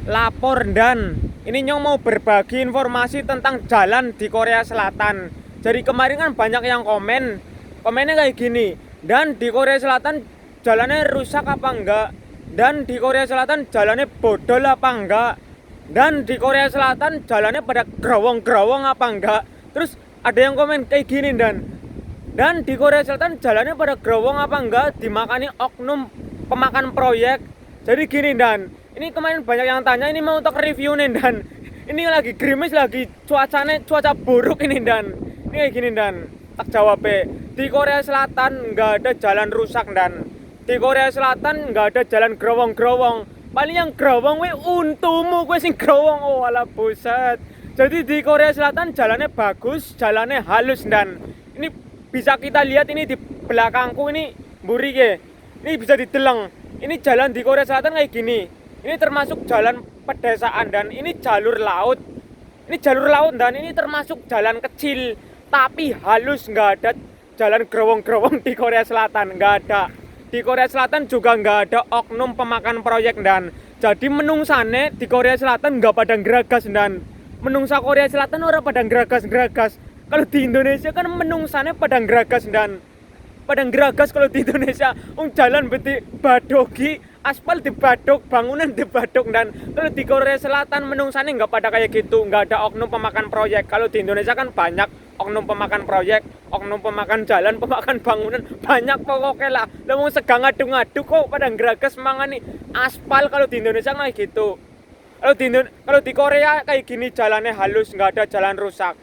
lapor dan ini Nyong mau berbagi informasi tentang jalan di Korea Selatan. Jadi kemarin kan banyak yang komennya kayak gini. Dan di Korea Selatan jalannya rusak apa enggak? Dan di Korea Selatan jalannya bodol apa enggak? Dan di Korea Selatan jalannya pada gerowong-gerowong apa enggak? Terus ada yang komen kayak gini dan di Korea Selatan jalannya pada gerowong apa enggak dimakani oknum pemakan proyek. Jadi gini dan ini kemarin banyak yang tanya ini mau untuk review nih dan ini lagi gerimis lagi cuaca buruk ini dan ini kayak gini dan tak jawab di Korea Selatan nggak ada jalan rusak dan di Korea Selatan nggak ada jalan gerowong-gerowong paling yang gerowong untumu gue sing gerowong oh ala buset. Jadi di Korea Selatan jalannya bagus, jalannya halus dan ini bisa kita lihat ini di belakangku ini mburi ke ini bisa dideleng. Ini jalan di Korea Selatan kayak gini. Ini termasuk jalan pedesaan dan ini jalur laut. Ini jalur laut dan ini termasuk jalan kecil tapi halus, nggak ada jalan gerowong-gerowong di Korea Selatan, nggak ada. Di Korea Selatan juga nggak ada oknum pemakan proyek dan jadi menungsane di Korea Selatan nggak pada geragas dan menungsa Korea Selatan orang pada geragas. Kalau di Indonesia kan menungsane pada geragas dan padang geragas kalau di Indonesia jalan beti badogi aspal dibadok bangunan dibadok dan kalau di Korea Selatan menungsane nggak pada kayak gitu, nggak ada oknum pemakan proyek. Kalau di Indonesia kan banyak oknum pemakan proyek, oknum pemakan jalan, pemakan bangunan banyak pokoknya lah. Mau segang ngadu-ngadu kok padang geragas mangani aspal kalau di Indonesia kayak gitu. Kalau di Korea kayak gini jalannya halus, nggak ada jalan rusak.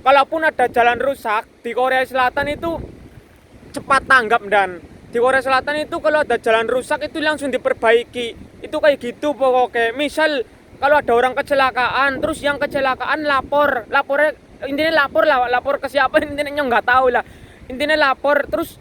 Kalaupun ada jalan rusak di Korea Selatan itu cepat tanggap dan di Korea Selatan itu kalau ada jalan rusak itu langsung diperbaiki. Itu kayak gitu pokoknya. Misal kalau ada orang kecelakaan terus yang kecelakaan lapornya intinya lapor ke siapa intinya nggak tahu lah. Intinya lapor terus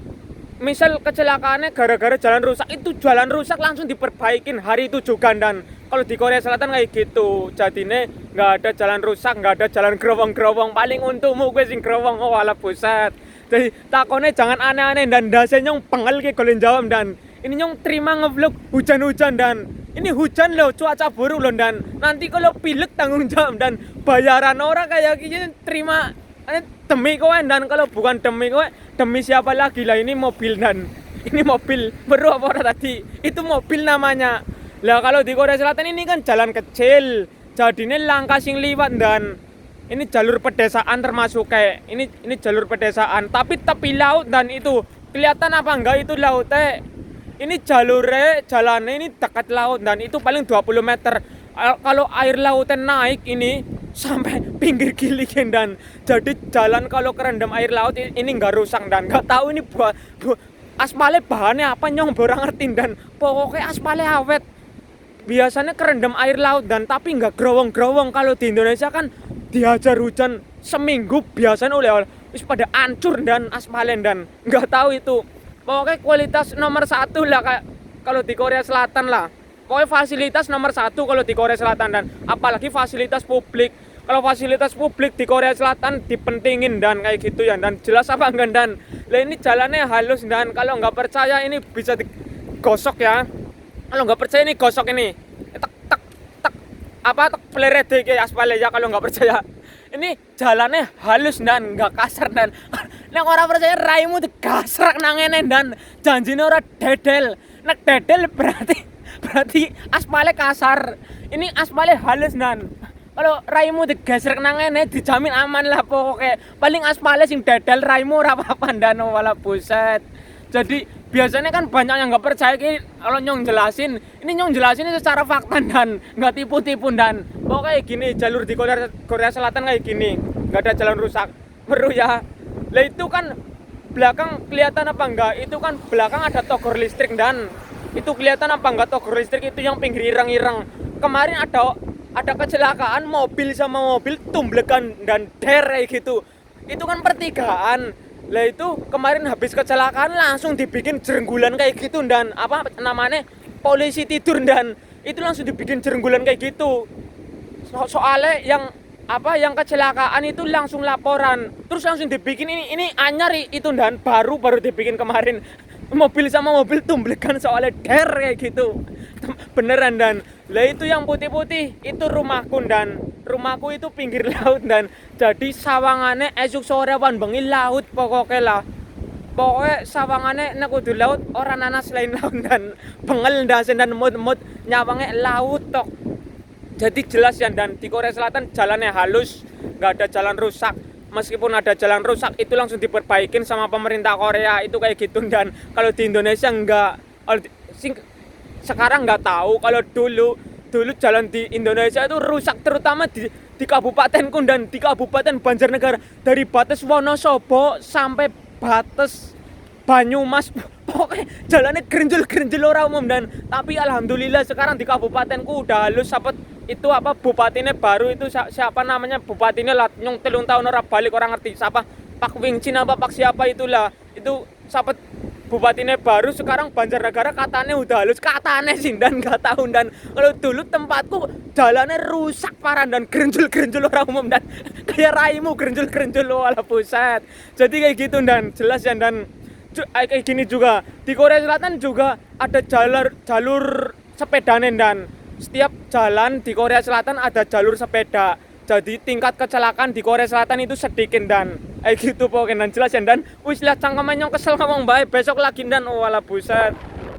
misal kecelakaannya gara-gara jalan rusak itu jalan rusak langsung diperbaikin hari itu juga dan kalau di Korea Selatan kayak gitu. Jadinya nggak ada jalan rusak, nggak ada jalan gerowong-gerowong paling untukmu gue sing gerowong oh ala pusat. Jadi takonnya jangan aneh-aneh dan dasnya nyong pengel ke golin jawab dan ini nyong terima ngevlog hujan-hujan dan ini hujan loh cuaca buruk loh dan nanti kalau pilek tanggung jawab dan bayaran orang kayak gini terima demi kowe dan kalau bukan demi kowe demi siapa lagi lah ini mobil dan ini mobil baru apa orang tadi itu mobil namanya lah. Kalau di Korea Selatan ini kan jalan kecil jadinya langka sing liwat dan ini jalur pedesaan termasuk kayak ini jalur pedesaan tapi tepi laut dan itu kelihatan apa enggak itu lautnya. Ini jalannya ini dekat laut dan itu paling 20 meter. Kalau air lautnya naik ini sampai pinggir gilikin dan jadi jalan kalau kerendam air laut ini enggak rusak dan enggak tahu ini buat aspalnya bahannya apa nyong borang ngerti dan pokoknya aspalnya awet. Biasanya kerendam air laut dan tapi enggak gerowong-gerowong. Kalau di Indonesia kan dihajar hujan seminggu biasanya oleh wis pada hancur dan aspalen dan nggak tahu itu pokoknya kualitas nomor 1 lah kayak kalau di Korea Selatan lah pokoknya fasilitas nomor 1 kalau di Korea Selatan dan apalagi fasilitas publik. Kalau fasilitas publik di Korea Selatan dipentingin dan kayak gitu ya dan jelas apa enggak dan lah ini jalannya halus dan kalau nggak percaya ini bisa digosok ya. Kalau nggak percaya ini gosok ini tak peleret ke aspalnya ya kalau nggak percaya. Ini jalannya halus dan nggak kasar dan nek orang percaya raimu digasrak nangene dan janjine ora dedel. Nek dedel berarti aspalnya kasar. Ini aspalnya halus dan kalau raimu digesrek nangene dijamin aman lah pokoknya. Paling aspalnya sing dedel raimu ora apa-apa dan wala buset. Jadi biasanya kan banyak yang nggak percaya kalau nyong jelasin secara fakta dan nggak tipu-tipu dan pokoknya gini jalur di Korea Selatan kayak gini nggak ada jalan rusak baru ya. Lah itu kan belakang kelihatan apa enggak itu kan belakang ada togor listrik dan itu kelihatan apa enggak togor listrik itu yang pinggir ireng-ireng. Kemarin ada kecelakaan mobil sama mobil tumblekan dan kayak gitu. Itu kan pertigaan. Lah itu kemarin habis kecelakaan langsung dibikin jerenggulan kayak gitu dan apa namanya polisi tidur dan itu langsung dibikin jerenggulan kayak gitu. Soalnya yang kecelakaan itu langsung laporan terus langsung dibikin ini anyar itu dan baru dibikin kemarin mobil sama mobil tumblekan soalnya kayak gitu beneran dan Lah itu yang putih-putih itu rumahku, dan rumahku itu pinggir laut, dan jadi sawangane esuk sore wan bengi laut pokoknya lah. Pokoknya sawangane nek kudu laut orang ana selain laut, dan bengel ndasen dan mut-mut nyawange laut tok. Jadi jelas ya, dan di Korea Selatan jalannya halus, nggak ada jalan rusak. Meskipun ada jalan rusak itu langsung diperbaikin sama pemerintah Korea itu kayak gitu. Dan kalau di Indonesia enggak, sekarang nggak tahu. Kalau dulu jalan di Indonesia itu rusak, terutama di kabupatenku dan di Kabupaten Banjarnegara, dari batas Wonosobo sampai batas Banyumas. Pokoknya jalannya gerenjel ora umum. Dan tapi alhamdulillah sekarang di kabupatenku udah halus. Itu apa bupatinya baru itu, siapa namanya bupatinya lah, nyong 3 tahun ora balik, orang ngerti siapa, Pak Wingcin apa Pak siapa itulah, itu siapa bupatinya baru sekarang Banjarnegara, katanya udah halus, katanya sih, dan nggak tahu. Dan kalau dulu tempatku jalannya rusak parah dan gerenjel orang umum, dan kayak raimu gerenjel wala buset. Jadi kayak gitu, dan jelas ya. Dan kayak gini juga di Korea Selatan juga ada jalur sepedane, dan setiap jalan di Korea Selatan ada jalur sepeda. Jadi tingkat kecelakaan di Korea Selatan itu sedikit, dan gitu pokoknya, dan jelas ya. Dan wis lah cangkemen yang kesel ngomong bae besok lagi, dan wala buset.